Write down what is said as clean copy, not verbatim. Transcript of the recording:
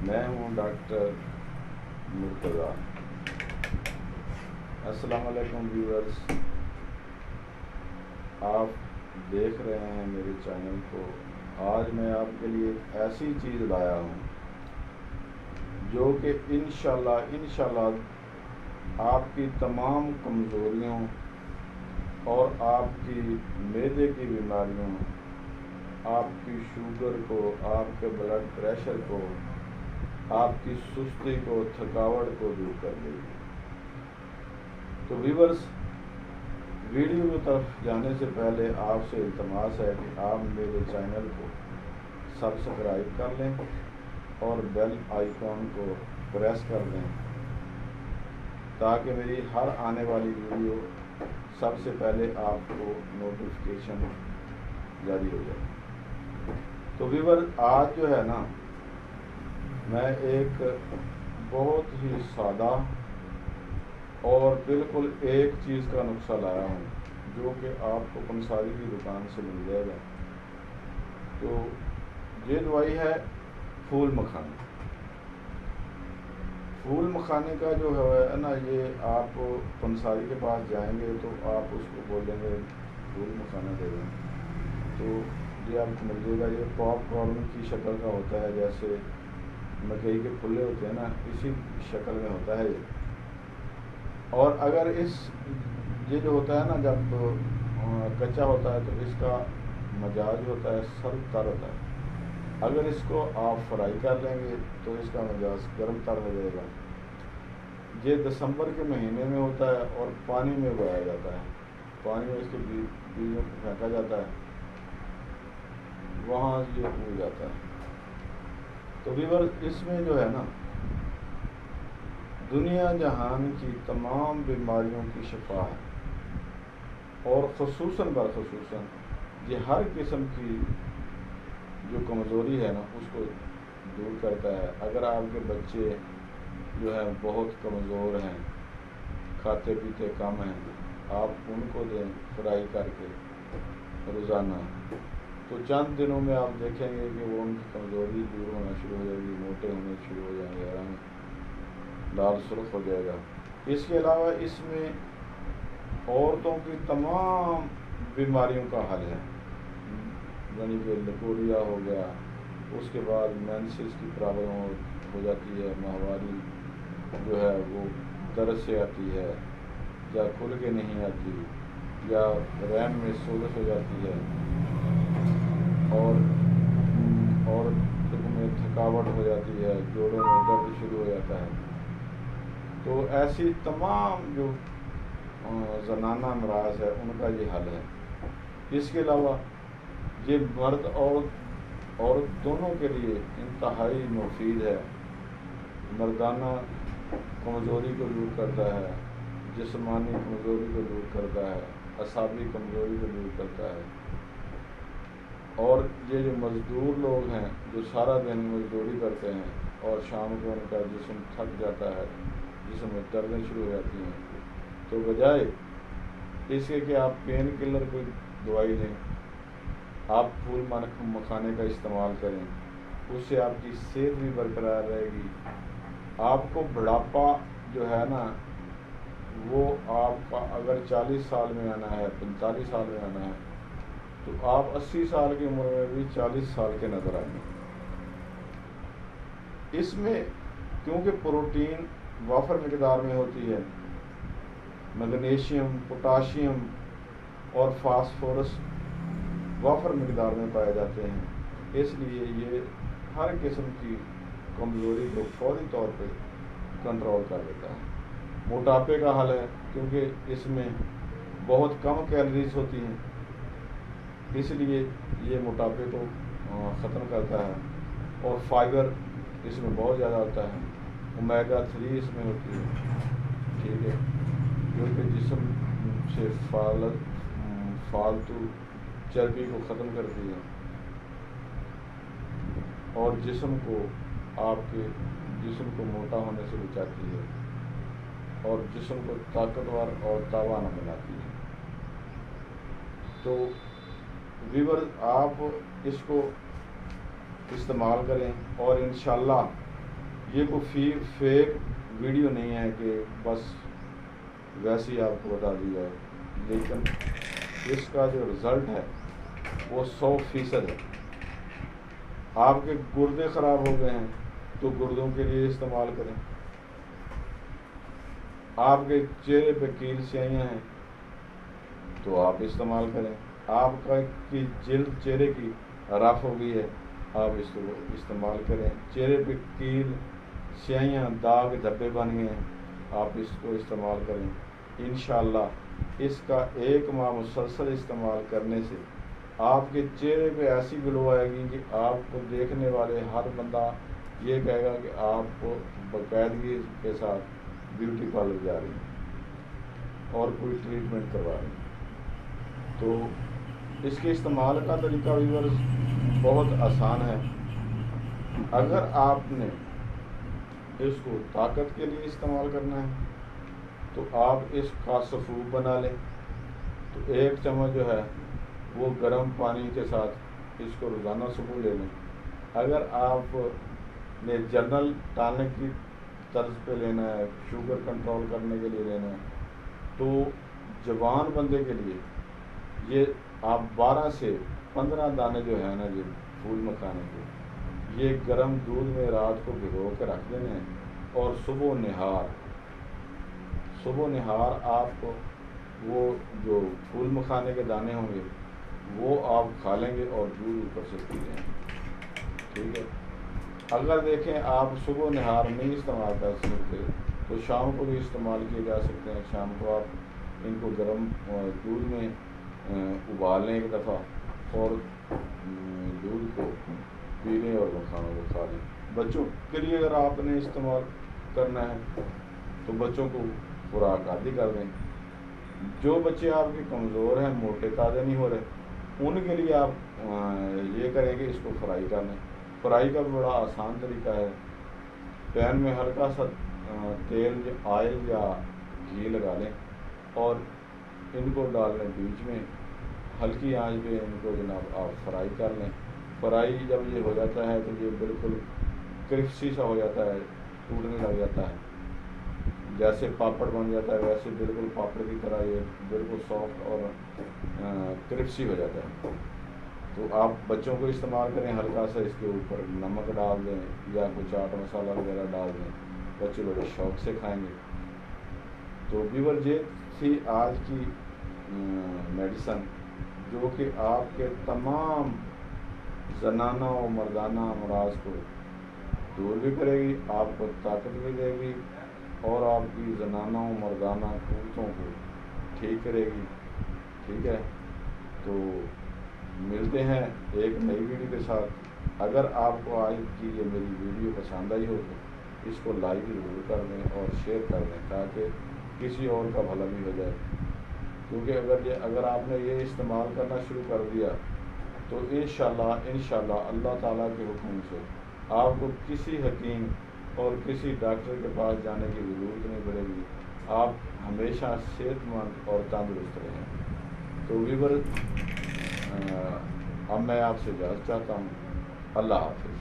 میں ہوں ڈاکٹر مرتضیٰ۔ السلام علیکم ویورز، آپ دیکھ رہے ہیں میرے چینل کو۔ آج میں آپ کے لیے ایک ایسی چیز لایا ہوں جو کہ انشاءاللہ آپ کی تمام کمزوریوں اور آپ کی معدے کی بیماریوں، آپ کی شوگر کو، آپ کے بلڈ پریشر کو، آپ کی سستی کو، تھکاوٹ کو دور کر دے گی۔ تو ویورز، ویڈیو کی طرف جانے سے پہلے آپ سے التماس ہے کہ آپ میرے چینل کو سبسکرائب کر لیں اور بیل آئیکن کو پریس کر دیں تاکہ میری ہر آنے والی ویڈیو سب سے پہلے آپ کو نوٹیفیکیشن جاری ہو جائے۔ تو ویور، آج جو ہے نا، میں ایک بہت ہی سادہ اور بالکل ایک چیز کا نسخہ لایا ہوں جو کہ آپ کو پنساری کی دکان سے مل جائے گا۔ تو یہ دوائی ہے پھول مکھانے۔ پھول مکھانے کا جو ہے نا، یہ آپ پنساری کے پاس جائیں گے تو آپ اس کو بولیں گے پھول مکھانا دے دیں، تو یہ آپ کو مل جائے گا۔ یہ پاپ کارن کی شکل کا ہوتا ہے، جیسے مکئی کے پھلے ہوتے ہیں نا، اسی شکل میں ہوتا ہے یہ۔ اور اگر یہ جو ہوتا ہے نا، جب کچا ہوتا ہے تو اس کا مزاج ہوتا ہے سرد تر ہوتا ہے۔ اگر اس کو آپ فرائی کر لیں گے تو اس کا مزاج گرم تر ہو جائے گا۔ یہ دسمبر کے مہینے میں ہوتا ہے اور پانی میں اگایا جاتا ہے، پانی میں اس کے بیجوں کو پھینکا جاتا ہے، وہاں یہ اگ جاتا ہے۔ تو ویور، اس میں جو ہے نا، دنیا جہان کی تمام بیماریوں کی شفا ہے، اور خصوصاً یہ ہر قسم کی جو کمزوری ہے نا اس کو دور کرتا ہے۔ اگر آپ کے بچے جو ہیں بہت کمزور ہیں، کھاتے پیتے کم ہیں، آپ ان کو دیں فرائی کر کے روزانہ، تو چند دنوں میں آپ دیکھیں گے کہ وہ ان کی کمزوری دور ہونا شروع ہو جائے گی، موٹے ہونے شروع ہو جائیں گے، رنگ لال سرخ ہو جائے گا۔ اس کے علاوہ اس میں عورتوں کی تمام بیماریوں کا حل ہے، یعنی کہ لکوریا ہو گیا، اس کے بعد مینسس کی پرابلم ہو جاتی ہے، ماہواری جو ہے وہ درد سے آتی ہے، یا کھل کے نہیں آتی، یا رحم میں سوزش ہو جاتی ہے، اور میں تھکاوٹ ہو جاتی ہے، جوڑوں میں درد شروع ہو جاتا ہے۔ تو ایسی تمام جو زنانہ امراض ہے ان کا یہ حل ہے۔ اس کے علاوہ یہ مرد اور عورت دونوں کے لیے انتہائی مفید ہے۔ مردانہ کمزوری کو دور کرتا ہے، جسمانی کمزوری کو دور کرتا ہے، اعصابی کمزوری کو دور کرتا ہے۔ اور یہ جو مزدور لوگ ہیں جو سارا دن مزدوری کرتے ہیں اور شام کو ان کا جسم تھک جاتا ہے، جسم میں دردیں شروع ہو جاتی ہیں، تو بجائے اس کے کہ آپ پین کلر کوئی دوائی لیں، آپ پھول مکھانے کا استعمال کریں، اس سے آپ کی صحت بھی برقرار رہے گی۔ آپ کو بڑھاپا جو ہے نا، وہ آپ کا اگر 40 سال میں آنا ہے، 45 سال میں آنا ہے، تو آپ 80 سال کی عمر میں بھی 40 سال کے نظر آئیں گے۔ اس میں کیونکہ پروٹین وافر مقدار میں ہوتی ہے، میگنیشیم، پوٹاشیم اور فاسفورس وافر مقدار میں پائے جاتے ہیں، اس لیے یہ ہر قسم کی کمزوری کو فوری طور پہ کنٹرول کر دیتا ہے۔ موٹاپے کا حل ہے، کیونکہ اس میں بہت کم کیلریز ہوتی ہیں، اس لیے یہ موٹاپے کو ختم کرتا ہے۔ اور فائبر اس میں بہت زیادہ ہوتا ہے، اومیگا 3 اس میں ہوتی ہے، ٹھیک ہے، جو کہ جسم سے فالتو چربی کو ختم کرتی ہے، اور جسم کو آپ کے جسم کو موٹا ہونے سے بچاتی ہے، اور جسم کو طاقتور اور توانا بناتی ہے۔ تو ویور، آپ اس کو استعمال کریں، اور انشاءاللہ یہ کوئی فیک ویڈیو نہیں ہے کہ بس ویسے ہی آپ کو بتا دیا ہے، لیکن اس کا جو رزلٹ ہے وہ 100% ہے۔ آپ کے گردے خراب ہو گئے ہیں تو گردوں کے لیے استعمال کریں، آپ کے چہرے پہ کیل سیاہیاں ہیں تو آپ استعمال کریں، آپ کا کی جلد چہرے کی رف ہو گئی ہے آپ اس کو استعمال کریں، چہرے پہ کیل سیاہیاں داغ دھبے بن گئے ہیں آپ اس کو استعمال کریں۔ انشاءاللہ اس کا 1 ماہ مسلسل استعمال کرنے سے آپ کے چہرے پہ ایسی گلو آئے گی کہ آپ کو دیکھنے والے ہر بندہ یہ کہے گا کہ آپ کو باقاعدگی کے ساتھ بیوٹی پارلر جا رہی ہیں اور کوئی ٹریٹمنٹ کروا رہی ہیں۔ تو اس کے استعمال کا طریقہ ویورز بہت آسان ہے۔ اگر آپ نے اس کو طاقت کے لیے استعمال کرنا ہے تو آپ اس کا سفوف بنا لیں، تو 1 چمچ جو ہے وہ گرم پانی کے ساتھ اس کو روزانہ صبح لے لیں۔ اگر آپ نے جنرل ٹانک کی طرز پہ لینا ہے، شوگر کنٹرول کرنے کے لیے لینا ہے، تو جوان بندے کے لیے یہ آپ 12 سے 15 دانے جو ہے نا جی پھول مکھانے کے، یہ گرم دودھ میں رات کو بھگو کے رکھ دینے ہیں، اور صبح نہار آپ کو وہ جو پھول مکھانے کے دانے ہوں گے وہ آپ کھا لیں گے اور دودھ اوپر سے پی لیں گے، ٹھیک ہے۔ اگر دیکھیں آپ صبح نہار نہیں استعمال کر سکتے تو شام کو بھی استعمال کیے جا سکتے ہیں۔ شام کو آپ ان کو گرم دودھ میں ابال لیں 1 دفعہ، اور دودھ کو پی لیں اور مکھانوں کو کھا لیں۔ بچوں کے لیے اگر آپ نے استعمال کرنا ہے تو بچوں کو خوراک عادی کر دیں۔ جو بچے آپ کے کمزور ہیں، موٹے تازے نہیں ہو رہے، ان کے لیے آپ یہ کریں کہ اس کو فرائی کر لیں۔ فرائی کا بڑا آسان طریقہ ہے، پین میں ہلکا سا تیل آئل یا گھی لگا لیں اور ان کو ڈال لیں بیچ میں، ہلکی آنچ پہ ان کو جناب آپ فرائی کر لیں۔ فرائی جب یہ ہو جاتا ہے تو یہ بالکل کرسپی سا ہو جاتا ہے، ٹوٹنے لگ جاتا ہے، جیسے پاپڑ بن جاتا ہے ویسے بالکل پاپڑ کی طرح یہ بالکل سافٹ اور کرسپی ہو جاتا ہے۔ تو آپ بچوں کو استعمال کریں، ہلکا سا اس کے اوپر نمک ڈال دیں یا کوئی چاٹ مسالہ وغیرہ ڈال دیں، بچے بڑے شوق سے کھائیں گے۔ تو ویور یہ تھی آج کی میڈیسن، جو کہ آپ کے تمام زنانہ و مردانہ امراض کو دور بھی کرے گی، آپ کو طاقت بھی دے گی، اور آپ کی زنانہ و مردانہ قوتوں کو ٹھیک کرے گی، ٹھیک ہے۔ تو ملتے ہیں ایک نئی ویڈیو کے ساتھ۔ اگر آپ کو آج کی یہ میری ویڈیو پسند آئی ہو تو اس کو لائک ضرور کر دیں اور شیئر کر دیں تاکہ کسی اور کا بھلا بھی ہو جائے، کیونکہ اگر آپ نے یہ استعمال کرنا شروع کر دیا تو انشاءاللہ اللہ تعالیٰ کے حکم سے آپ کو کسی حکیم اور کسی ڈاکٹر کے پاس جانے کی ضرورت نہیں پڑے گی، آپ ہمیشہ صحت مند اور تندرست رہیں۔ تو ویور اب میں آپ سے اجازت چاہتا ہوں، اللہ حافظ۔